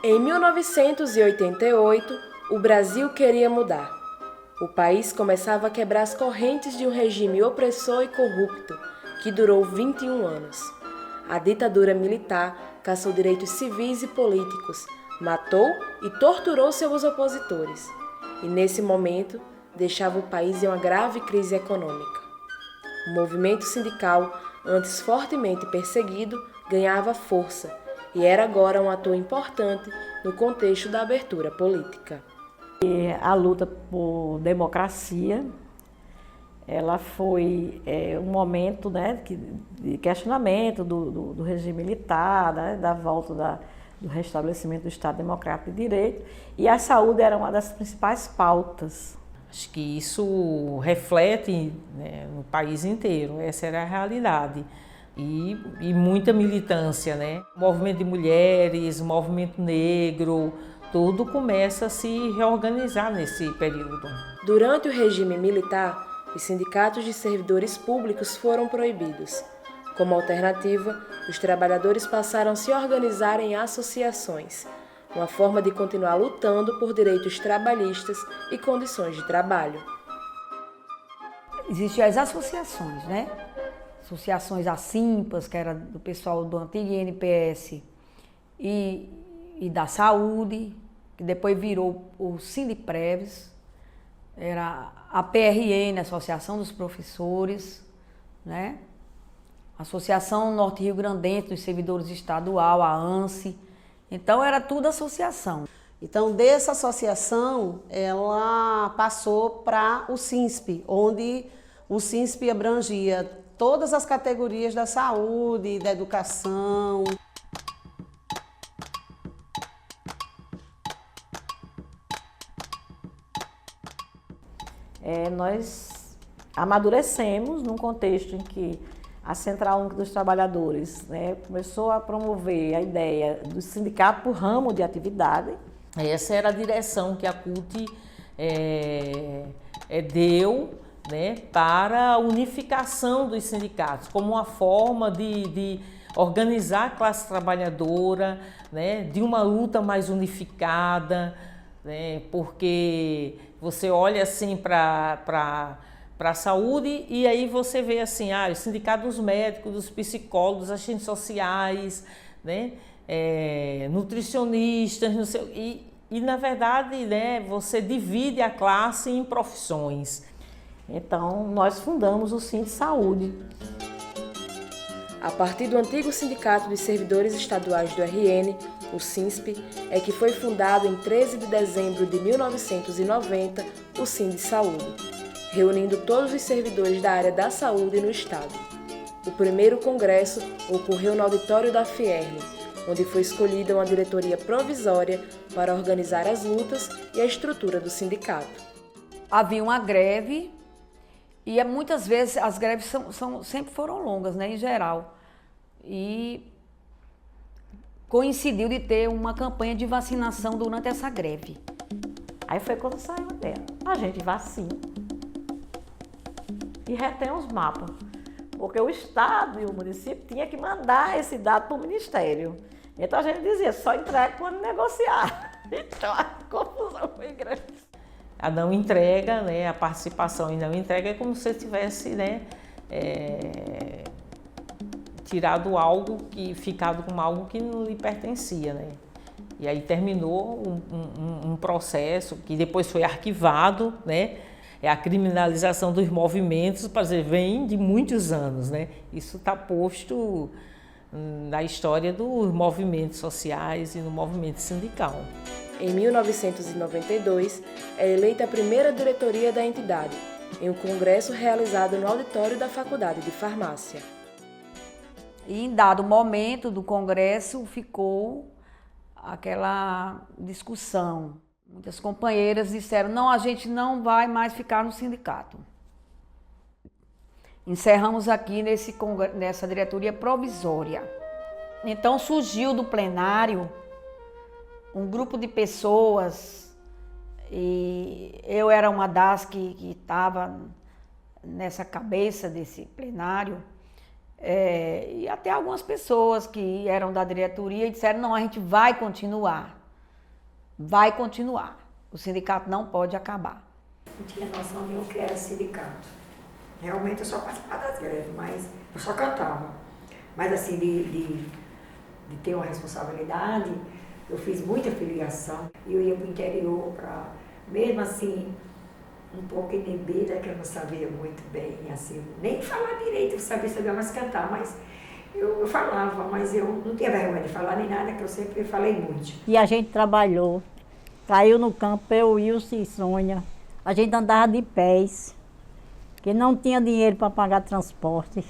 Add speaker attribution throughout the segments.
Speaker 1: Em 1988, o Brasil queria mudar. O país começava a quebrar as correntes de um regime opressor e corrupto que durou 21 anos. A ditadura militar caçou direitos civis e políticos, matou e torturou seus opositores. E nesse momento, deixava o país em uma grave crise econômica. O movimento sindical, antes fortemente perseguido, ganhava força e era agora um ator importante no contexto da abertura política.
Speaker 2: A luta por democracia, ela foi um momento, né, de questionamento do regime militar, né, da volta do restabelecimento do Estado Democrático de Direito, e a saúde era uma das principais pautas.
Speaker 3: Acho que isso reflete, né, no país inteiro, essa era a realidade. E muita militância, né? O movimento de mulheres, o movimento negro, tudo começa a se reorganizar nesse período.
Speaker 1: Durante o regime militar, os sindicatos de servidores públicos foram proibidos. Como alternativa, os trabalhadores passaram a se organizar em associações, uma forma de continuar lutando por direitos trabalhistas e condições de trabalho.
Speaker 4: Existiam as associações, né? Associações ASIMPAS, que era do pessoal do antigo INPS e da saúde, que depois virou o Sindipreves, era a PRN, Associação dos Professores, né? Associação Norte Rio Grandense dos Servidores Estadual, a ANSE. Então era tudo associação.
Speaker 5: Então, dessa associação, ela passou para o SINSP, onde o SINSP abrangia todas as categorias da saúde, da educação.
Speaker 2: Nós amadurecemos num contexto em que a Central Única dos Trabalhadores, né, começou a promover a ideia do sindicato por ramo de atividade.
Speaker 3: Essa era a direção que a CUT deu, né, para a unificação dos sindicatos, como uma forma de organizar a classe trabalhadora, né, de uma luta mais unificada, né, porque você olha assim para a saúde e aí você vê assim, o sindicato dos médicos, dos psicólogos, dos assistentes sociais, né, nutricionistas, não sei, e na verdade, né, você divide a classe em profissões.
Speaker 2: Então, nós fundamos o Sindsaúde.
Speaker 1: A partir do antigo Sindicato dos Servidores Estaduais do RN, o SINSP, é que foi fundado em 13 de dezembro de 1990 o Sindsaúde, reunindo todos os servidores da área da saúde no estado. O primeiro congresso ocorreu no auditório da Fierne, onde foi escolhida uma diretoria provisória para organizar as lutas e a estrutura do sindicato.
Speaker 4: Havia uma greve e muitas vezes as greves sempre foram longas, né, em geral. E coincidiu de ter uma campanha de vacinação durante essa greve.
Speaker 2: Aí foi quando saiu a ideia. A gente vacina e retém os mapas, porque o Estado e o município tinham que mandar esse dado para o Ministério. Então a gente dizia, só entrega quando negociar. Então a confusão foi grande.
Speaker 3: A não entrega, né, a participação em não entrega é como se você tivesse, né, tirado algo, ficado com algo que não lhe pertencia, né? E aí terminou um processo que depois foi arquivado, né? A criminalização dos movimentos, para dizer, vem de muitos anos, né? Isso está posto na história dos movimentos sociais e no movimento sindical.
Speaker 1: Em 1992, é eleita a primeira diretoria da entidade, em um congresso realizado no auditório da Faculdade de Farmácia.
Speaker 4: E em dado momento do congresso ficou aquela discussão. Muitas companheiras disseram, não, a gente não vai mais ficar no sindicato. Encerramos aqui nessa diretoria provisória. Então surgiu do plenário um grupo de pessoas, e eu era uma das que estava nessa cabeça desse plenário, e até algumas pessoas que eram da diretoria e disseram, não, a gente vai continuar. vai continuar. O sindicato não pode acabar.
Speaker 6: Não tinha noção nenhuma que era sindicato. Realmente eu só participava das greves, mas eu só cantava. Mas assim, de ter uma responsabilidade, eu fiz muita filiação. Eu ia para o interior, mesmo assim, um pouco inibida, que eu não sabia muito bem, assim, nem falar direito, eu sabia mais cantar, mas eu falava, mas eu não tinha vergonha de falar nem nada, que eu sempre falei muito.
Speaker 7: E a gente trabalhou, caiu no campo, eu, Wilson e Sônia. A gente andava de pés, que não tinha dinheiro para pagar transporte.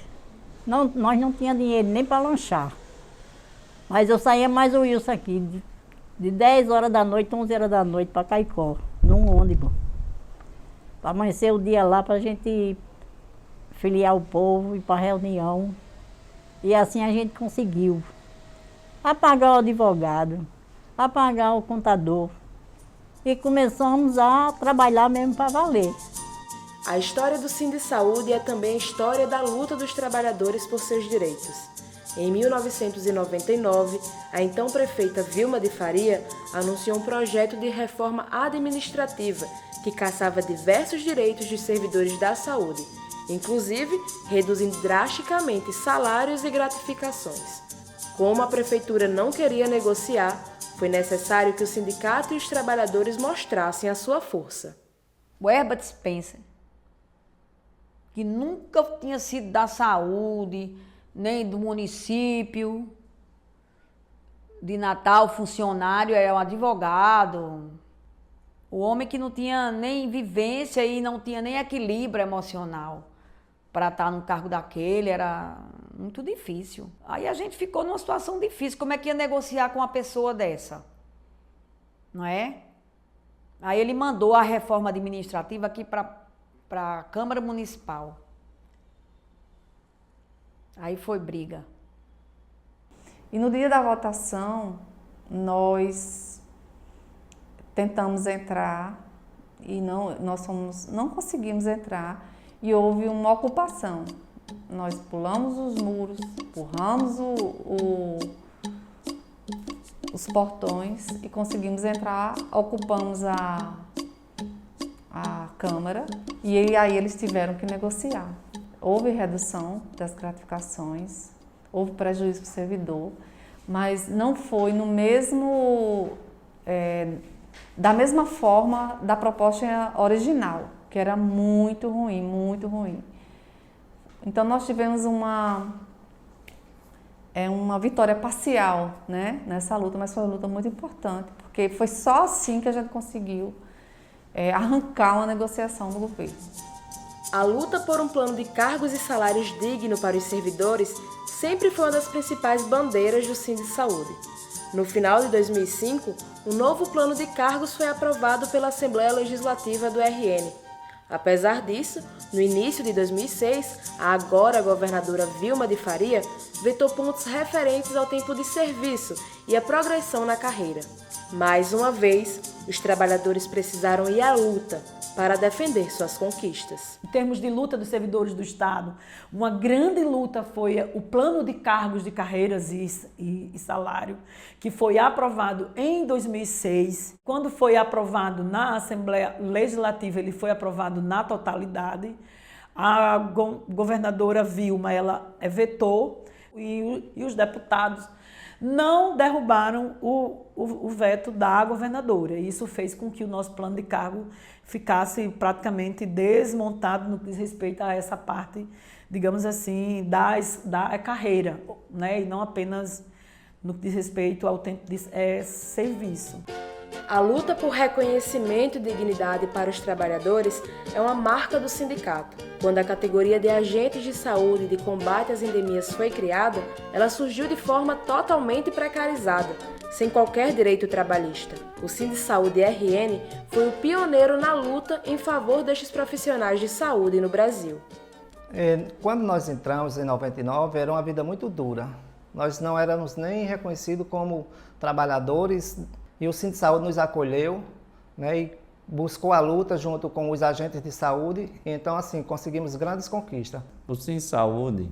Speaker 7: Nós não tínhamos dinheiro nem para lanchar. Mas eu saía mais o Wilson aqui, de 10 horas da noite, 11 horas da noite para Caicó, num ônibus. Para amanhecer o dia lá, para a gente filiar o povo, ir para a reunião. E assim a gente conseguiu. A pagar o advogado, a pagar o contador. E começamos a trabalhar mesmo para valer.
Speaker 1: A história do Sindisaúde é também a história da luta dos trabalhadores por seus direitos. Em 1999, a então prefeita Vilma de Faria anunciou um projeto de reforma administrativa que cassava diversos direitos dos servidores da saúde, inclusive reduzindo drasticamente salários e gratificações. Como a prefeitura não queria negociar, foi necessário que o sindicato e os trabalhadores mostrassem a sua força.
Speaker 4: O Herbert Spencer, que nunca tinha sido da saúde, nem do município de Natal, funcionário, era um advogado, o homem que não tinha nem vivência e não tinha nem equilíbrio emocional para estar num cargo daquele, era muito difícil. Aí a gente ficou numa situação difícil, como é que ia negociar com uma pessoa dessa? Não é? Aí ele mandou a reforma administrativa aqui para a Câmara Municipal. Aí foi briga.
Speaker 8: E no dia da votação, nós tentamos entrar e não conseguimos entrar e houve uma ocupação. Nós pulamos os muros, empurramos os portões e conseguimos entrar, ocupamos a Câmara e aí eles tiveram que negociar. Houve redução das gratificações, houve prejuízo para o servidor, mas não foi no mesmo, da mesma forma da proposta original, que era muito ruim, muito ruim. Então nós tivemos uma vitória parcial, né, nessa luta, mas foi uma luta muito importante, porque foi só assim que a gente conseguiu arrancar uma negociação do governo.
Speaker 1: A luta por um plano de cargos e salários digno para os servidores sempre foi uma das principais bandeiras do Sindisaúde. No final de 2005, um novo plano de cargos foi aprovado pela Assembleia Legislativa do RN. Apesar disso, no início de 2006, a agora governadora Vilma de Faria vetou pontos referentes ao tempo de serviço e à progressão na carreira. Mais uma vez, os trabalhadores precisaram ir à luta para defender suas conquistas.
Speaker 9: Em termos de luta dos servidores do Estado, uma grande luta foi o plano de cargos de carreiras e salário, que foi aprovado em 2006. Quando foi aprovado na Assembleia Legislativa, ele foi aprovado na totalidade. A governadora Vilma, ela vetou e os deputados não derrubaram o veto da governadora. Isso fez com que o nosso plano de cargo ficasse praticamente desmontado no que diz respeito a essa parte, digamos assim, da carreira, né? E não apenas no que diz respeito ao tempo de serviço.
Speaker 1: A luta por reconhecimento e dignidade para os trabalhadores é uma marca do sindicato. Quando a categoria de agentes de saúde e de combate às endemias foi criada, ela surgiu de forma totalmente precarizada, sem qualquer direito trabalhista. O Sindisaúde RN foi o pioneiro na luta em favor destes profissionais de saúde no Brasil.
Speaker 10: Quando nós entramos em 99, era uma vida muito dura. Nós não éramos nem reconhecidos como trabalhadores e o Sindisaúde nos acolheu, né, e buscou a luta junto com os agentes de saúde. Então, assim, conseguimos grandes conquistas.
Speaker 11: O Sindisaúde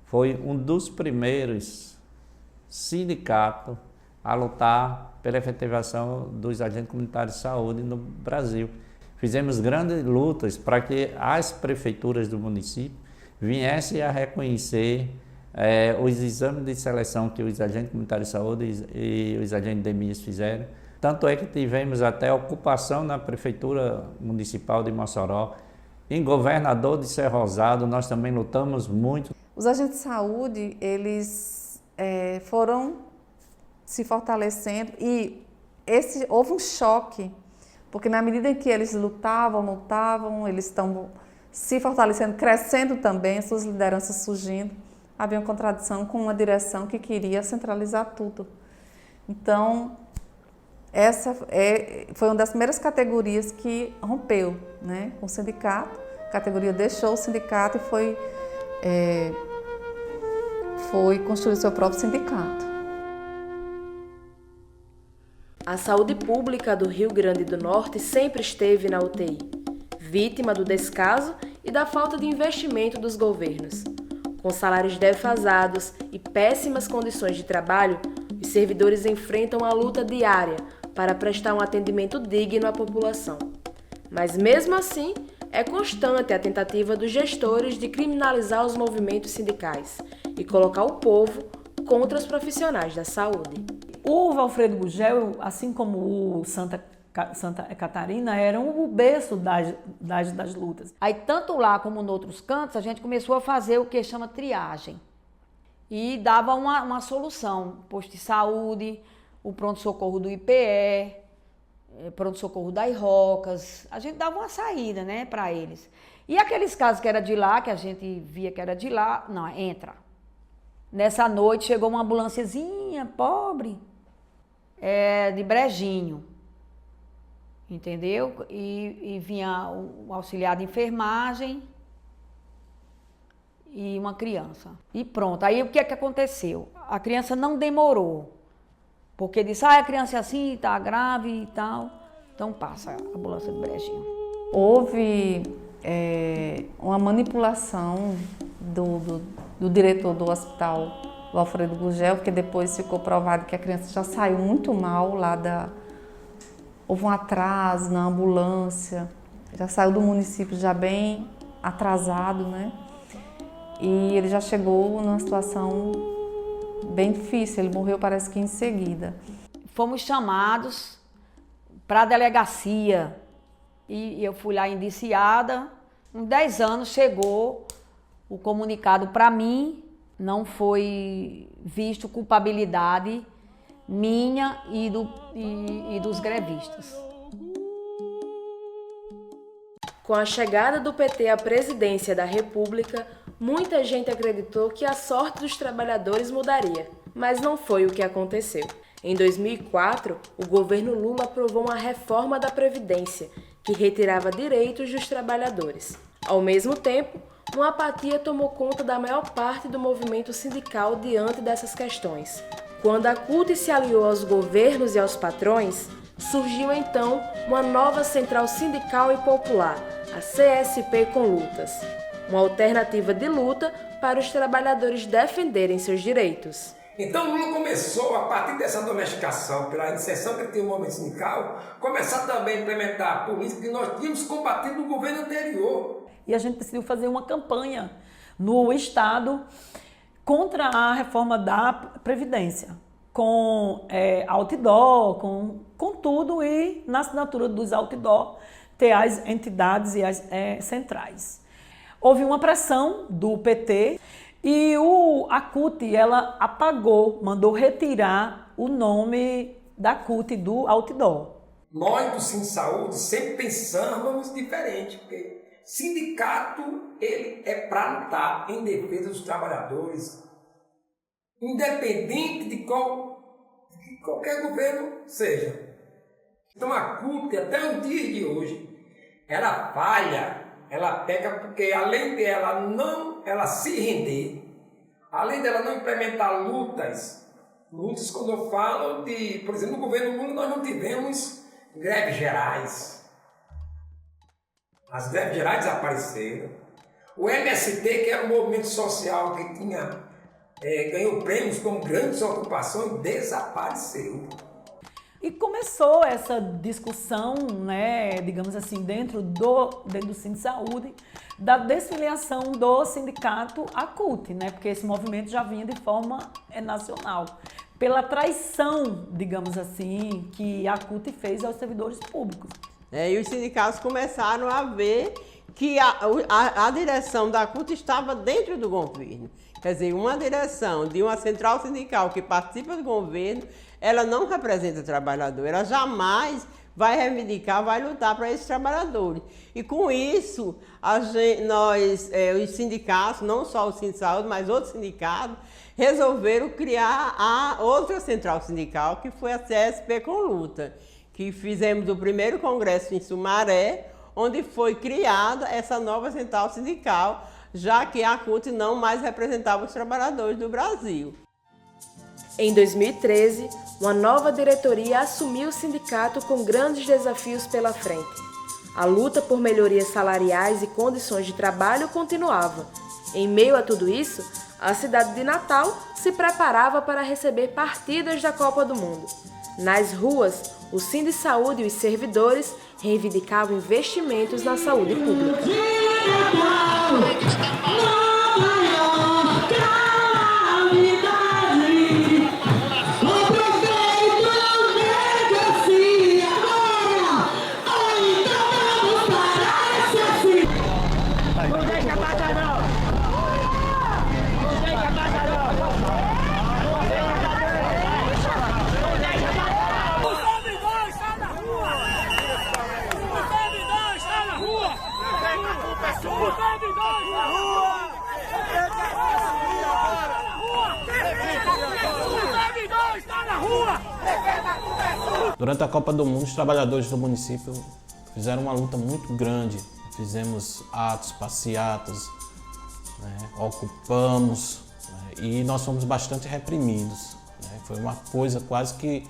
Speaker 11: foi um dos primeiros sindicatos a lutar pela efetivação dos agentes comunitários de saúde no Brasil. Fizemos grandes lutas para que as prefeituras do município viessem a reconhecer os exames de seleção que os agentes comunitários de saúde e os agentes de DEMIS fizeram. Tanto é que tivemos até ocupação na Prefeitura Municipal de Mossoró. Em Governador de Cerro Rosado, nós também lutamos muito.
Speaker 8: Os agentes de saúde, eles foram se fortalecendo e houve um choque, porque na medida em que eles lutavam, eles estão se fortalecendo, crescendo também, suas lideranças surgindo, havia uma contradição com uma direção que queria centralizar tudo. Então, essa foi uma das primeiras categorias que rompeu, né, com o sindicato. A categoria deixou o sindicato e foi construir seu próprio sindicato.
Speaker 1: A saúde pública do Rio Grande do Norte sempre esteve na UTI, vítima do descaso e da falta de investimento dos governos. Com salários defasados e péssimas condições de trabalho, os servidores enfrentam a luta diária para prestar um atendimento digno à população. Mas mesmo assim, é constante a tentativa dos gestores de criminalizar os movimentos sindicais e colocar o povo contra os profissionais da saúde.
Speaker 9: O Valfredo Gugel, assim como o Santa Catarina, eram o berço das lutas.
Speaker 4: Aí, tanto lá como em outros cantos, a gente começou a fazer o que chama triagem. E dava uma solução. Posto de saúde, o pronto-socorro do IPE, pronto-socorro das Rocas. A gente dava uma saída, né, para eles. E aqueles casos que era de lá, que a gente via que era de lá, não, entra. Nessa noite chegou uma ambulânciazinha pobre, de Brejinho, entendeu? E vinha o auxiliar de enfermagem e uma criança. E pronto, aí o que é que aconteceu? A criança não demorou, porque disse, a criança é assim, tá grave e tal, então passa a ambulância de Brejinho.
Speaker 8: Houve uma manipulação do diretor do hospital, o Alfredo Gugel, porque depois ficou provado que a criança já saiu muito mal houve um atraso na ambulância, já saiu do município já bem atrasado, né? E ele já chegou numa situação bem difícil, ele morreu parece que em seguida.
Speaker 4: Fomos chamados para a delegacia e eu fui lá indiciada. Em 10 anos chegou o comunicado para mim, não foi visto culpabilidade minha e dos grevistas.
Speaker 1: Com a chegada do PT à presidência da República, muita gente acreditou que a sorte dos trabalhadores mudaria, mas não foi o que aconteceu. Em 2004, o governo Lula aprovou uma reforma da Previdência, que retirava direitos dos trabalhadores. Ao mesmo tempo, uma apatia tomou conta da maior parte do movimento sindical diante dessas questões. Quando a CUT se aliou aos governos e aos patrões, surgiu então uma nova central sindical e popular, a CSP com Lutas, uma alternativa de luta para os trabalhadores defenderem seus direitos.
Speaker 12: Então Lula começou, a partir dessa domesticação, pela inserção que ele tem no movimento sindical, começar também a implementar a política que nós tínhamos combatido no governo anterior.
Speaker 9: E a gente decidiu fazer uma campanha no Estado contra a reforma da Previdência, com outdoor, com tudo, e na assinatura dos outdoor ter as entidades e as centrais. Houve uma pressão do PT e a CUT ela apagou, mandou retirar o nome da CUT do outdoor.
Speaker 12: Nós do Sim Saúde sempre pensamos diferente, porque sindicato, ele é para lutar em defesa dos trabalhadores, independente de qualquer governo seja. Então a CUT, até o dia de hoje, ela falha, ela peca porque além dela ela se render, além dela não implementar lutas quando eu falo de, por exemplo, no governo Lula nós não tivemos greves gerais. As greves gerais desapareceram. O MST, que era um movimento social que tinha ganhou prêmios como grandes ocupações, desapareceu.
Speaker 9: E começou essa discussão, né, digamos assim, dentro do Sindsaúde, da desfiliação do sindicato à CUT, né, porque esse movimento já vinha de forma nacional, pela traição, digamos assim, que a CUT fez aos servidores públicos.
Speaker 13: E os sindicatos começaram a ver que a direção da CUT estava dentro do governo. Quer dizer, uma direção de uma central sindical que participa do governo, ela não representa o trabalhador, ela jamais vai reivindicar, vai lutar para esses trabalhadores. E com isso, os sindicatos, não só o Sindsaúde, mas outros sindicatos, resolveram criar a outra central sindical, que foi a CSP com Luta, que fizemos o primeiro congresso em Sumaré, onde foi criada essa nova central sindical, já que a CUT não mais representava os trabalhadores do Brasil.
Speaker 1: Em 2013, uma nova diretoria assumiu o sindicato com grandes desafios pela frente. A luta por melhorias salariais e condições de trabalho continuava. Em meio a tudo isso, a cidade de Natal se preparava para receber partidas da Copa do Mundo. Nas ruas, o Sindsaúde e os servidores reivindicavam investimentos na saúde pública.
Speaker 14: Durante a Copa do Mundo, os trabalhadores do município fizeram uma luta muito grande. Fizemos atos, passeatas, né, ocupamos, né, e nós fomos bastante reprimidos. Né, foi uma coisa quase que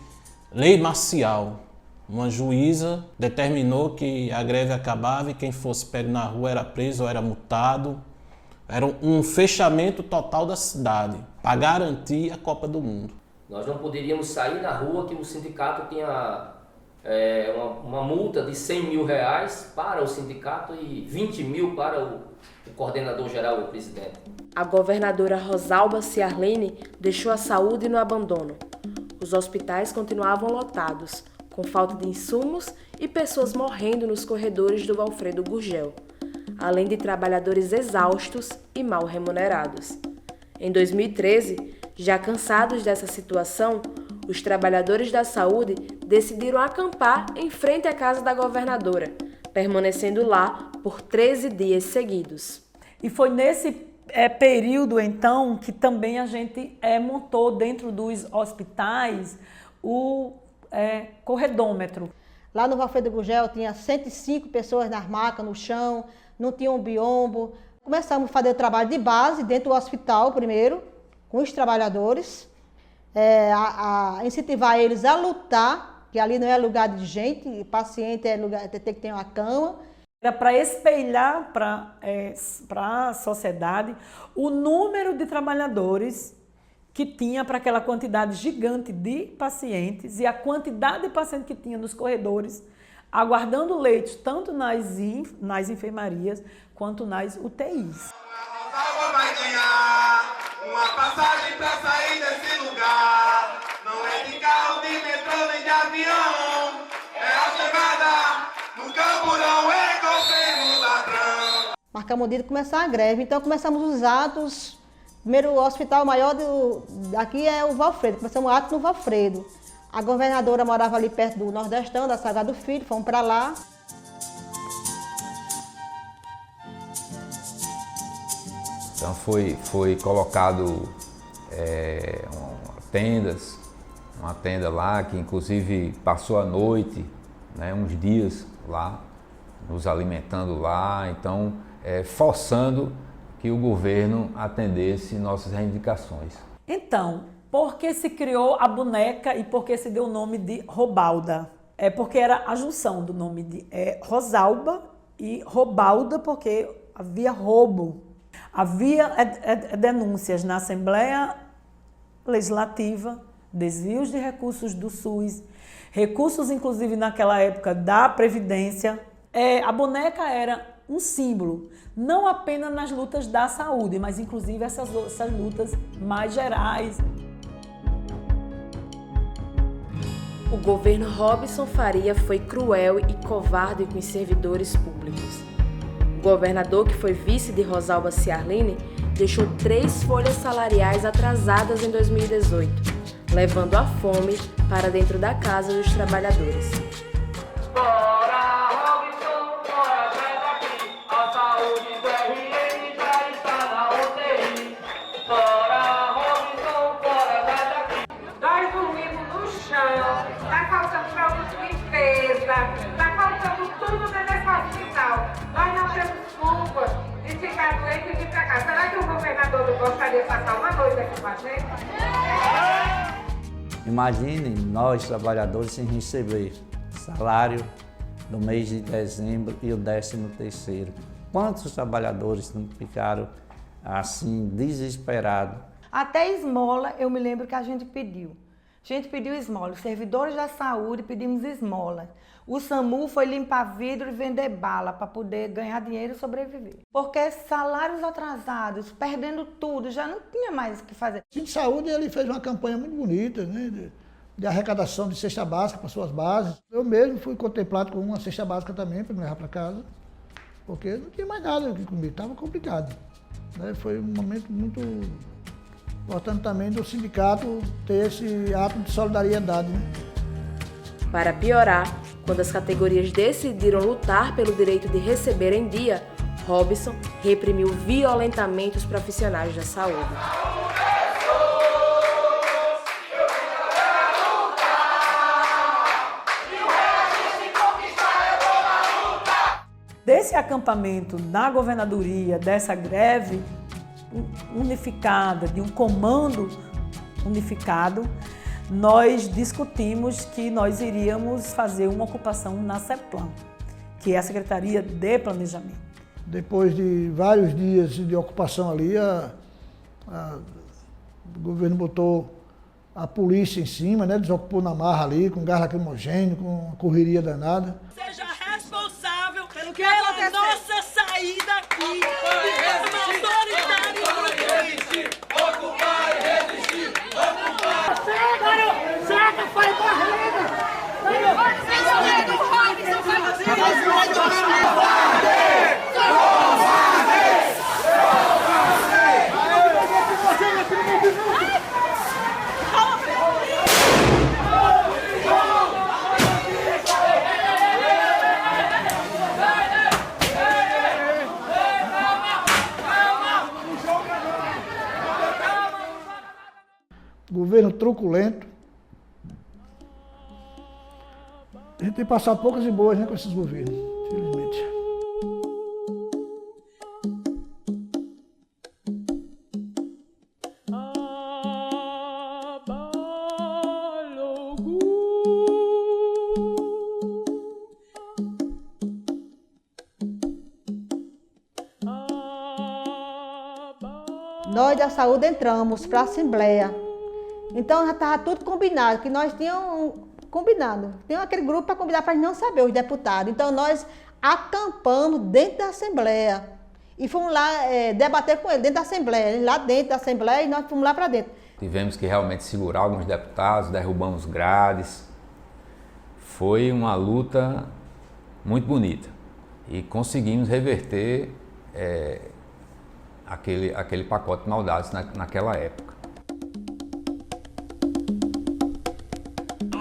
Speaker 14: lei marcial. Uma juíza determinou que a greve acabava e quem fosse pego na rua era preso ou era multado. Era um fechamento total da cidade para garantir a Copa do Mundo.
Speaker 15: Nós não poderíamos sair na rua, que o sindicato tinha uma multa de R$100 mil para o sindicato e 20 mil para o coordenador geral, o presidente.
Speaker 1: A governadora Rosalba Ciarline deixou a saúde no abandono. Os hospitais continuavam lotados, com falta de insumos e pessoas morrendo nos corredores do Valfredo Gurgel, além de trabalhadores exaustos e mal remunerados. Em 2013, já cansados dessa situação, os trabalhadores da saúde decidiram acampar em frente à casa da governadora, permanecendo lá por 13 dias seguidos.
Speaker 9: E foi nesse período, então, que também a gente montou dentro dos hospitais o corredômetro.
Speaker 16: Lá no Valfredo Gurgel tinha 105 pessoas nas macas, no chão, não tinha um biombo. Começamos a fazer o trabalho de base dentro do hospital primeiro, com os trabalhadores, a incentivar eles a lutar, que ali não é lugar de gente, paciente é lugar, tem que ter uma cama.
Speaker 9: Era para espelhar para a sociedade o número de trabalhadores que tinha para aquela quantidade gigante de pacientes e a quantidade de pacientes que tinha nos corredores, aguardando leitos, tanto nas enfermarias quanto nas UTIs.
Speaker 17: Vai ganhar uma passagem pra sair desse lugar. Não é de carro, de metrô, nem de avião. É a chegada no camburão, é governo ladrão.
Speaker 16: Marcamos o dia de começar a greve, então começamos os atos. Primeiro, o hospital maior daqui é o Valfredo, começamos o ato no Valfredo. A governadora morava ali perto do Nordestão, da Salgado Filho, fomos para lá.
Speaker 18: Então foi colocado tendas, uma tenda lá que inclusive passou a noite, né, uns dias lá, nos alimentando lá, então forçando que o governo atendesse nossas reivindicações.
Speaker 9: Então, por que se criou a boneca e por que se deu o nome de Robalda? É porque era a junção do nome de Rosalba e Robalda, porque havia roubo. Havia denúncias na Assembleia Legislativa, desvios de recursos do SUS, recursos inclusive naquela época da Previdência. A boneca era um símbolo, não apenas nas lutas da saúde, mas inclusive essas lutas mais gerais.
Speaker 1: O governo Robson Faria foi cruel e covarde com os servidores públicos. O governador, que foi vice de Rosalba Ciarline, deixou 3 folhas salariais atrasadas em 2018, levando a fome para dentro da casa dos trabalhadores.
Speaker 19: Está faltando tudo nesse hospital. Nós não temos culpa de ficar doente e vir para cá. Será que o governador não gostaria de passar uma noite aqui com a gente?
Speaker 11: Imagine nós, trabalhadores, sem receber salário no mês de dezembro e o 13º. Quantos trabalhadores não ficaram assim, desesperados?
Speaker 20: Até esmola, eu me lembro que a gente pediu. A gente pediu esmola. Os servidores da saúde pedimos esmola. O SAMU foi limpar vidro e vender bala para poder ganhar dinheiro e sobreviver. Porque salários atrasados, perdendo tudo, já não tinha mais o que fazer.
Speaker 21: O Centro de Saúde ele fez uma campanha muito bonita, né, de arrecadação de cesta básica para suas bases. Eu mesmo fui contemplado com uma cesta básica também para me levar para casa, porque não tinha mais nada aqui comigo, estava complicado. Né? Foi um momento muito importante também do sindicato ter esse ato de solidariedade. Né?
Speaker 1: Para piorar, quando as categorias decidiram lutar pelo direito de receber em dia, Robson reprimiu violentamente os profissionais da saúde.
Speaker 9: Desse acampamento na governadoria, dessa greve unificada, de um comando unificado, nós discutimos que nós iríamos fazer uma ocupação na CEPLAN, que é a Secretaria de Planejamento.
Speaker 21: Depois de vários dias de ocupação ali, o governo botou a polícia em cima, né, desocupou na marra ali, com gás lacrimogêneo, com uma correria danada.
Speaker 22: Seja responsável pela nossa saída aqui. Ocupar e resistir. Será que foi barriga?
Speaker 21: Governo truculento. A gente tem passado poucas e boas, né, com esses governos, infelizmente.
Speaker 16: Nós da saúde entramos para a Assembleia. Então já estava tudo combinado, que nós tínhamos combinado. Tem aquele grupo para combinar para não saber, os deputados. Então nós acampamos dentro da Assembleia e fomos lá debater com ele dentro da Assembleia. Lá dentro da Assembleia e nós fomos lá para dentro.
Speaker 18: Tivemos que realmente segurar alguns deputados, derrubamos grades. Foi uma luta muito bonita e conseguimos reverter aquele pacote de maldades naquela época.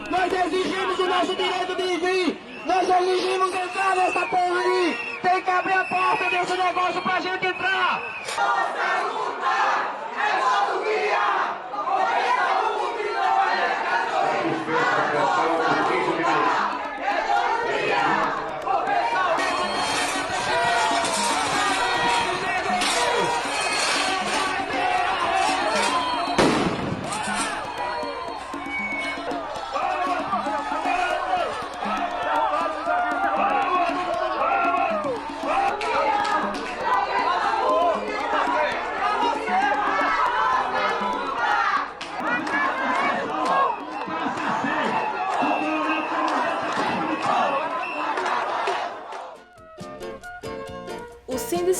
Speaker 22: Nós exigimos o nosso direito de vir, nós exigimos entrar nessa porra aí, tem que abrir a porta desse negócio pra gente entrar. Nossa luta é nosso guia, porque saúde não é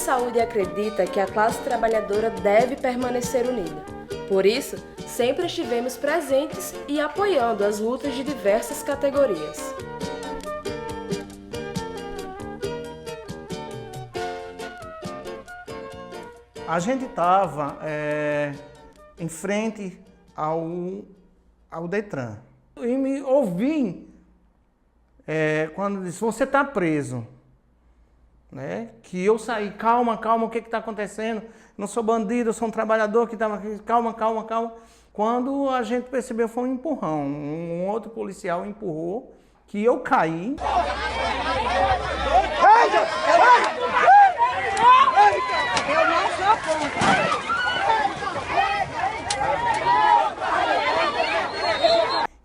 Speaker 1: Saúde acredita que a classe trabalhadora deve permanecer unida. Por isso, sempre estivemos presentes e apoiando as lutas de diversas categorias.
Speaker 2: A gente estava em frente ao Detran. E me ouvi quando disse, você está preso. Né? Que eu saí, calma, o que está acontecendo? Não sou bandido, eu sou um trabalhador que estava aqui, calma. Quando a gente percebeu, foi um empurrão. Um outro policial empurrou, que eu caí.
Speaker 22: Eu não sou contra.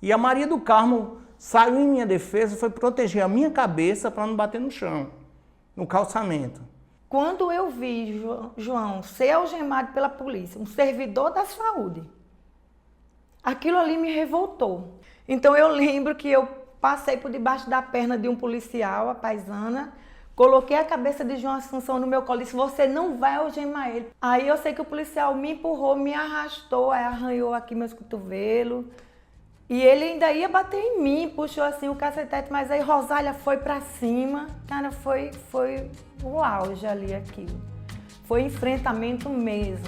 Speaker 2: E a Maria do Carmo saiu em minha defesa, foi proteger a minha cabeça para não bater no chão, no calçamento.
Speaker 20: Quando eu vi João ser algemado pela polícia, um servidor da saúde, aquilo ali me revoltou. Então eu lembro que eu passei por debaixo da perna de um policial, a paisana, coloquei a cabeça de João Assunção no meu colo e disse, você não vai algemar ele. Aí eu sei que o policial me empurrou, me arrastou, aí arranhou aqui meus cotovelos. E ele ainda ia bater em mim, puxou assim o cacetete, mas aí Rosália foi pra cima. Cara, foi o auge ali aquilo. Foi enfrentamento mesmo.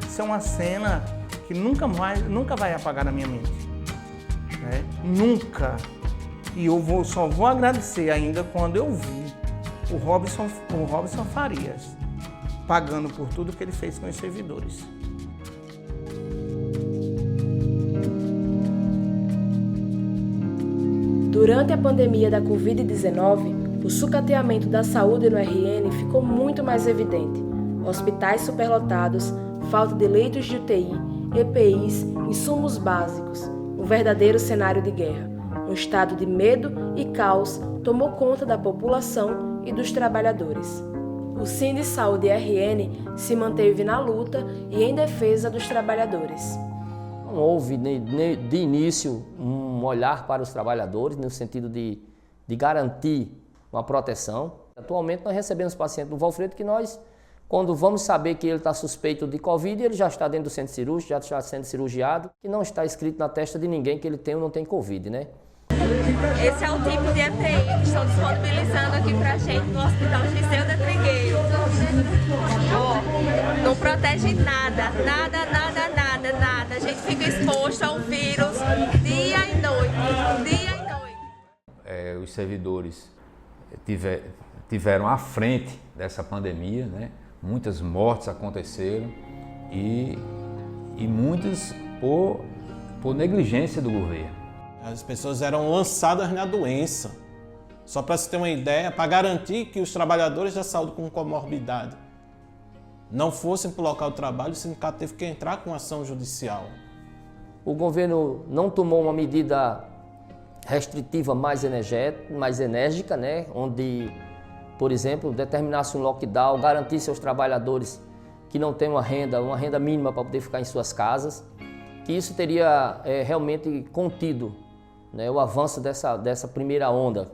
Speaker 2: Isso é uma cena que nunca vai apagar na minha mente. Né? Nunca. E eu só vou agradecer ainda quando eu vi o Robson Farias pagando por tudo que ele fez com os servidores.
Speaker 1: Durante a pandemia da Covid-19, o sucateamento da saúde no RN ficou muito mais evidente. Hospitais superlotados, falta de leitos de UTI, EPIs, insumos básicos, um verdadeiro cenário de guerra. Um estado de medo e caos tomou conta da população e dos trabalhadores. O Sindisaúde RN se manteve na luta e em defesa dos trabalhadores.
Speaker 15: Não houve de início um olhar para os trabalhadores no sentido de garantir uma proteção. Atualmente nós recebemos pacientes do Valfredo que nós, quando vamos saber que ele está suspeito de Covid, ele já está dentro do centro cirúrgico, já está sendo cirurgiado, e não está escrito na testa de ninguém que ele tem ou não tem Covid, né?
Speaker 5: Esse é o tipo de EPI que estão disponibilizando aqui pra gente no Hospital Giseu da Trigueiro. Não protege nada. A gente fica exposto ao vírus dia e noite.
Speaker 18: Os servidores tiveram à frente dessa pandemia, né? Muitas mortes aconteceram e muitas por negligência do governo.
Speaker 14: As pessoas eram lançadas na doença. Só para se ter uma ideia, para garantir que os trabalhadores da saúde com comorbidade não fossem para o local de trabalho, o sindicato teve que entrar com ação judicial.
Speaker 15: O governo não tomou uma medida restritiva mais enérgica, né? Onde, por exemplo, determinasse um lockdown, garantisse aos trabalhadores que não têm uma renda mínima para poder ficar em suas casas, que isso teria realmente contido, né, o avanço dessa primeira onda.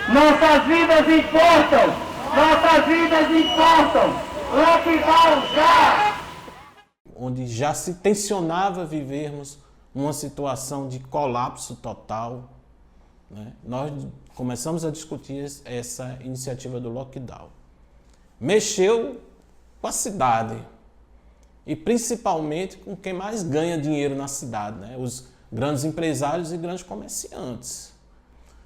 Speaker 22: Nossas vidas importam! Nossas vidas importam! Lockdown já!
Speaker 14: Onde já se tensionava vivermos uma situação de colapso total, né? Nós começamos a discutir essa iniciativa do lockdown. Mexeu com a cidade e principalmente com quem mais ganha dinheiro na cidade, né? Os grandes empresários e grandes comerciantes.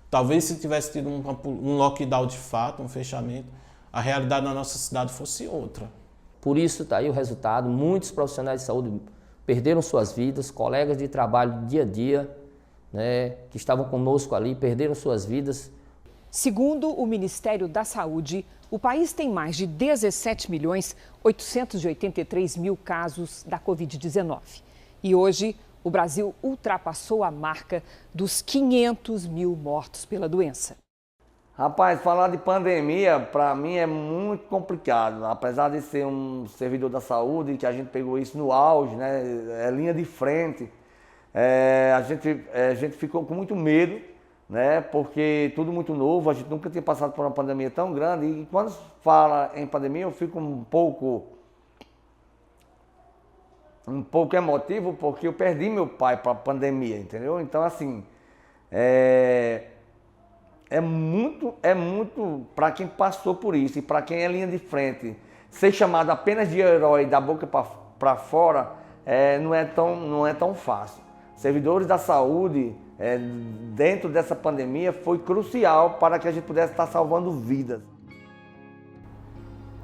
Speaker 14: Talvez se tivesse tido um lockdown de fato, um fechamento, a realidade na nossa cidade fosse outra.
Speaker 15: Por isso está aí o resultado, muitos profissionais de saúde perderam suas vidas, colegas de trabalho dia a dia, né, que estavam conosco ali, perderam suas vidas.
Speaker 23: Segundo o Ministério da Saúde, o país tem mais de 17.883.000 casos da Covid-19. E hoje, o Brasil ultrapassou a marca dos 500 mil mortos pela doença.
Speaker 3: Rapaz, falar de pandemia, para mim é muito complicado. Apesar de ser um servidor da saúde, que a gente pegou isso no auge, né? É linha de frente. A gente ficou com muito medo, né? Porque tudo muito novo, a gente nunca tinha passado por uma pandemia tão grande. E quando fala em pandemia, eu fico um pouco emotivo, porque eu perdi meu pai para a pandemia, entendeu? Então, assim, é muito para quem passou por isso e para quem é linha de frente, ser chamado apenas de herói da boca para fora não é tão fácil. Servidores da saúde, dentro dessa pandemia, foi crucial para que a gente pudesse estar salvando vidas.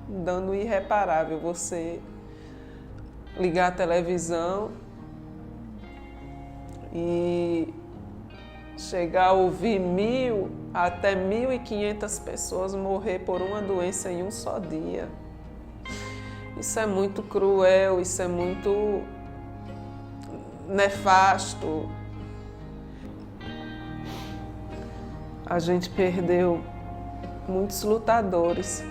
Speaker 6: Dano irreparável você ligar a televisão e chegar a ouvir 1.000 até 1.500 pessoas morrer por uma doença em um só dia. Isso é muito cruel, isso é muito nefasto. A gente perdeu muitos lutadores.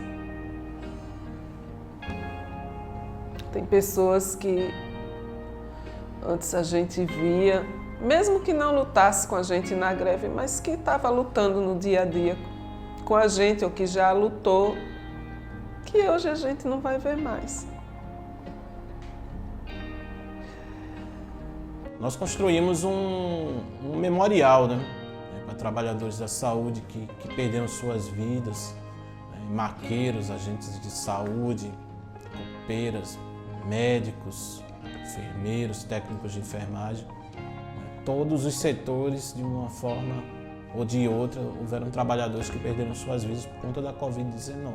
Speaker 6: Tem pessoas que antes a gente via, mesmo que não lutasse com a gente na greve, mas que estava lutando no dia a dia com a gente, ou que já lutou, que hoje a gente não vai ver mais.
Speaker 14: Nós construímos um memorial, né, para trabalhadores da saúde que perderam suas vidas, né, maqueiros, agentes de saúde, copeiras, médicos, enfermeiros, técnicos de enfermagem. Todos os setores, de uma forma ou de outra, houveram trabalhadores que perderam suas vidas por conta da Covid-19.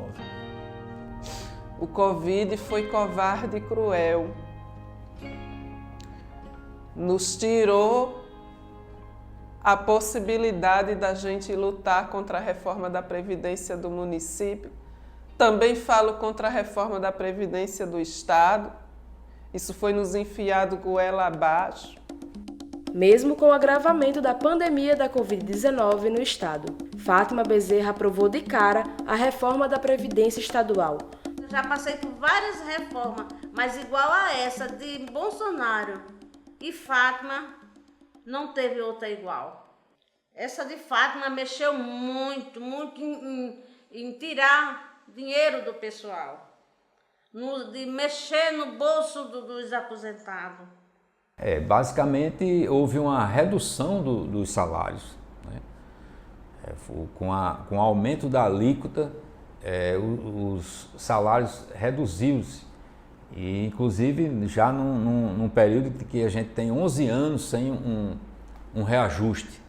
Speaker 6: O Covid foi covarde e cruel. Nos tirou a possibilidade da gente lutar contra a reforma da Previdência do município. Também falo contra a reforma da Previdência do Estado. Isso foi nos enfiado goela abaixo.
Speaker 1: Mesmo com o agravamento da pandemia da Covid-19 no estado, Fátima Bezerra aprovou de cara a reforma da Previdência Estadual.
Speaker 7: Já passei por várias reformas, mas igual a essa de Bolsonaro e Fátima, não teve outra igual. Essa de Fátima mexeu muito em tirar dinheiro do pessoal, de mexer no bolso dos aposentados.
Speaker 18: Basicamente, houve uma redução dos salários. Né? Com o aumento da alíquota, os salários reduziram-se. E, inclusive, já num período de que a gente tem 11 anos sem um reajuste.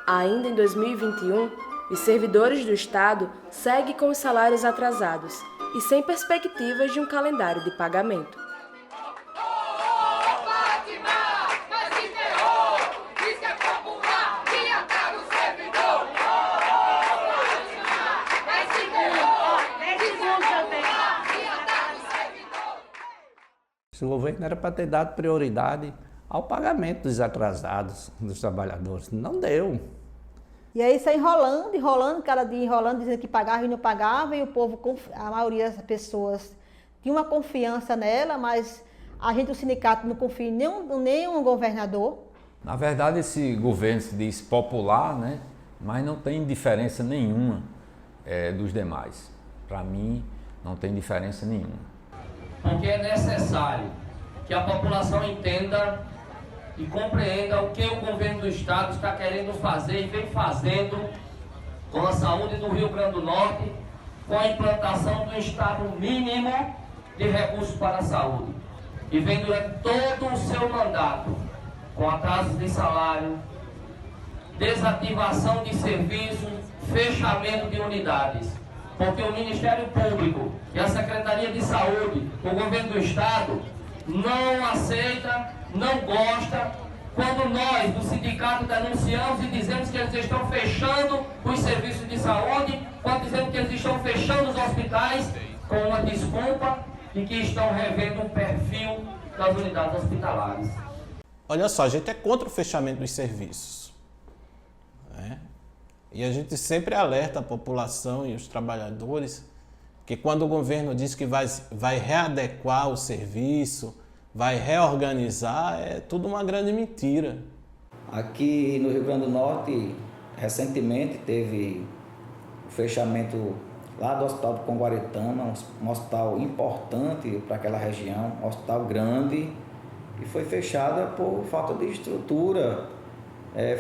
Speaker 1: Ainda em 2021, os servidores do Estado seguem com os salários atrasados e sem perspectivas de um calendário de pagamento.
Speaker 11: Esse governo era para ter dado prioridade ao pagamento dos atrasados dos trabalhadores. Não deu.
Speaker 16: E aí isso enrolando, cada dia enrolando, dizendo que pagava e não pagava, e o povo, a maioria das pessoas tinha uma confiança nela, mas a gente, o sindicato, não confia em nenhum governador.
Speaker 18: Na verdade, esse governo se diz popular, né? Mas não tem diferença nenhuma dos demais. Para mim, não tem diferença nenhuma.
Speaker 15: Porque é necessário que a população entenda e compreenda o que o governo do Estado está querendo fazer e vem fazendo com a saúde do Rio Grande do Norte, com a implantação do Estado mínimo de recursos para a saúde. E vem durante todo o seu mandato, com atrasos de salário, desativação de serviços, fechamento de unidades. Porque o Ministério Público e a Secretaria de Saúde, o governo do Estado, não aceita, não gosta, quando nós do sindicato denunciamos e dizemos que eles estão fechando os serviços de saúde, quando dizemos que eles estão fechando os hospitais, com uma desculpa de que estão revendo o perfil das unidades hospitalares.
Speaker 14: Olha só, a gente é contra o fechamento dos serviços. Né? E a gente sempre alerta a população e os trabalhadores que quando o governo diz que vai readequar o serviço, vai reorganizar, é tudo uma grande mentira.
Speaker 4: Aqui no Rio Grande do Norte, recentemente teve o fechamento lá do Hospital do Conguaretama, um hospital importante para aquela região, um hospital grande, e foi fechada por falta de estrutura,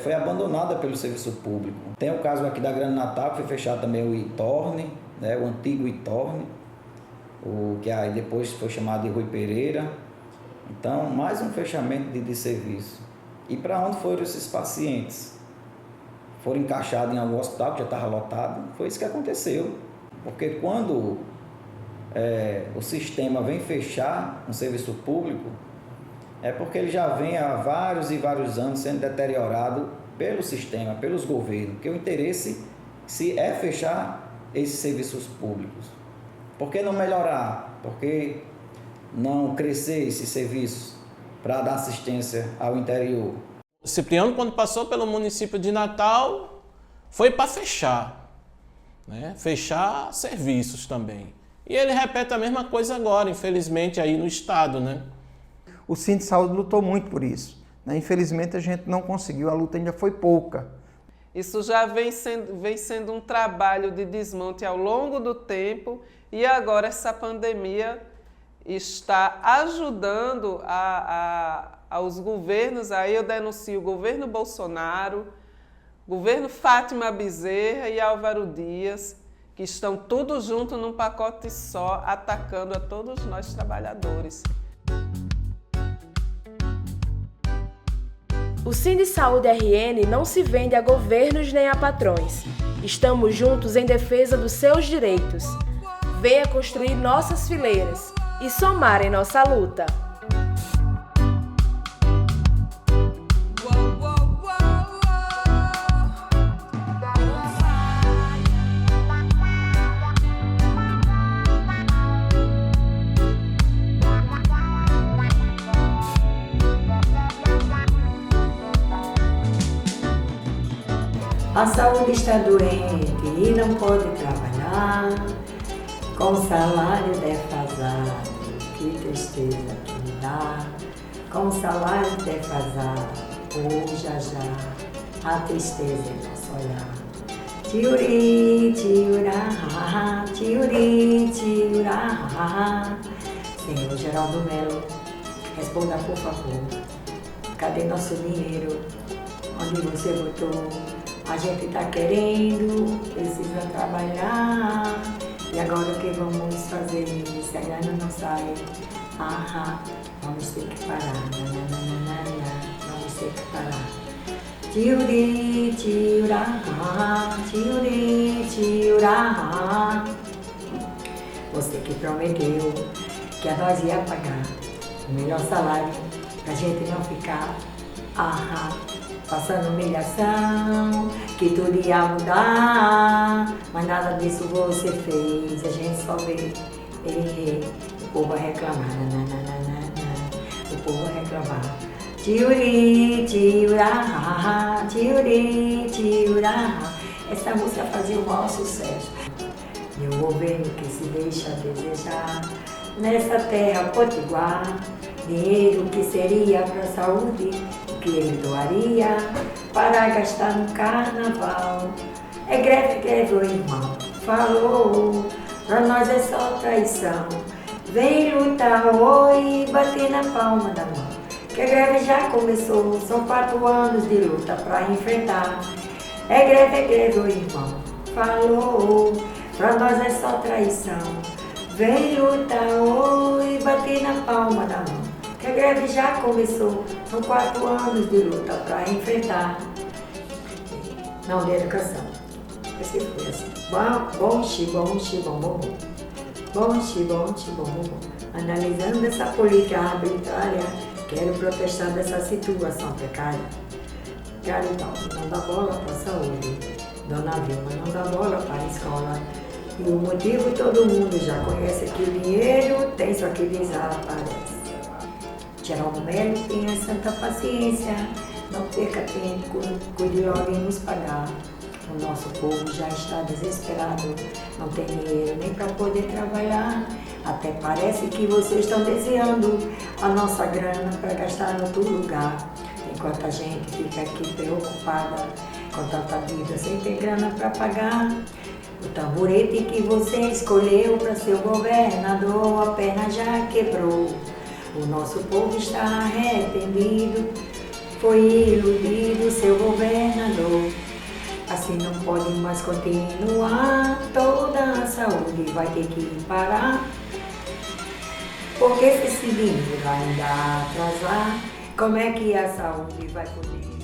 Speaker 4: foi abandonada pelo serviço público. Tem o caso aqui da Grande Natal, que foi fechado também o ITORNE, né, o antigo ITORNE, que aí depois foi chamado de Rui Pereira. Então, mais um fechamento de serviço. E para onde foram esses pacientes? Foram encaixados em algum hospital que já estava lotado? Foi isso que aconteceu. Porque quando o sistema vem fechar um serviço público, é porque ele já vem há vários e vários anos sendo deteriorado pelo sistema, pelos governos, porque o interesse é fechar esses serviços públicos. Por que não melhorar? Por que não crescer esses serviços para dar assistência ao interior?
Speaker 14: O Cipriano, quando passou pelo município de Natal, foi para fechar, né? Fechar serviços também. E ele repete a mesma coisa agora, infelizmente, aí no estado, né?
Speaker 8: O Sindi Saúde lutou muito por isso, né? Infelizmente a gente não conseguiu, a luta ainda foi pouca.
Speaker 6: Isso já vem sendo um trabalho de desmonte ao longo do tempo e agora essa pandemia está ajudando aos governos. Aí eu denuncio o governo Bolsonaro, governo Fátima Bezerra e Álvaro Dias, que estão todos juntos num pacote só, atacando a todos nós trabalhadores.
Speaker 1: O Sindi Saúde RN não se vende a governos nem a patrões. Estamos juntos em defesa dos seus direitos. Venha construir nossas fileiras e somar em nossa luta.
Speaker 10: A saúde está doente e não pode trabalhar, com salário defasado, que tristeza que me dá. Com salário defasado, já a tristeza em nosso olhar. Tiuri, tiurá, tiuri, tiurá. Senhor Geraldo Melo, responda por favor, cadê nosso dinheiro? Onde você botou? A gente está querendo, precisa trabalhar. E agora o que vamos fazer? Se a grana não sai, vamos ter que parar. Vamos ter que parar. Tiuri, tiurá, tiuri, tiurá. Você que prometeu que a nós ia pagar o melhor salário pra gente não ficar passando humilhação, que tudo ia mudar, mas nada disso você fez, a gente só vê o povo a reclamar, o povo a reclamar. Tiuri, tiurá, tiuri, tiurá. Essa música fazia o maior sucesso. E o governo que se deixa desejar, nessa terra potiguar, dinheiro que seria para a saúde, que ele doaria para gastar no carnaval. É greve, greve, o irmão falou, pra nós é só traição. Vem lutar, oi, bater na palma da mão, que a greve já começou, são 4 anos de luta pra enfrentar. É greve, o irmão falou, pra nós é só traição. Vem lutar, oi, bater na palma da mão, que a greve já começou, são 4 anos de luta para enfrentar. Não, de educação. Esse foi assim. Bom, xi, bom, bom, bom. Bom, xi, bom, bom, bom. Analisando essa política arbitrária, quero protestar dessa situação precária. Garibaldi não dá bola para a saúde, Dona Vilma não dá bola para a escola. E o motivo todo mundo já conhece, que o dinheiro tem, só que desaparece. Geraldo Melo tenha santa paciência, não perca tempo, cuide logo em nos pagar. O nosso povo já está desesperado, não tem dinheiro nem para poder trabalhar. Até parece que vocês estão desviando a nossa grana para gastar em outro lugar. Enquanto a gente fica aqui preocupada com tanta dívida sem ter grana para pagar. O tamborete que você escolheu para ser governador, a perna já quebrou. O nosso povo está arrependido, foi iludido seu governador. Assim não pode mais continuar, toda a saúde vai ter que parar. Porque se esse dinheiro vai ainda atrasar, como é que a saúde vai poder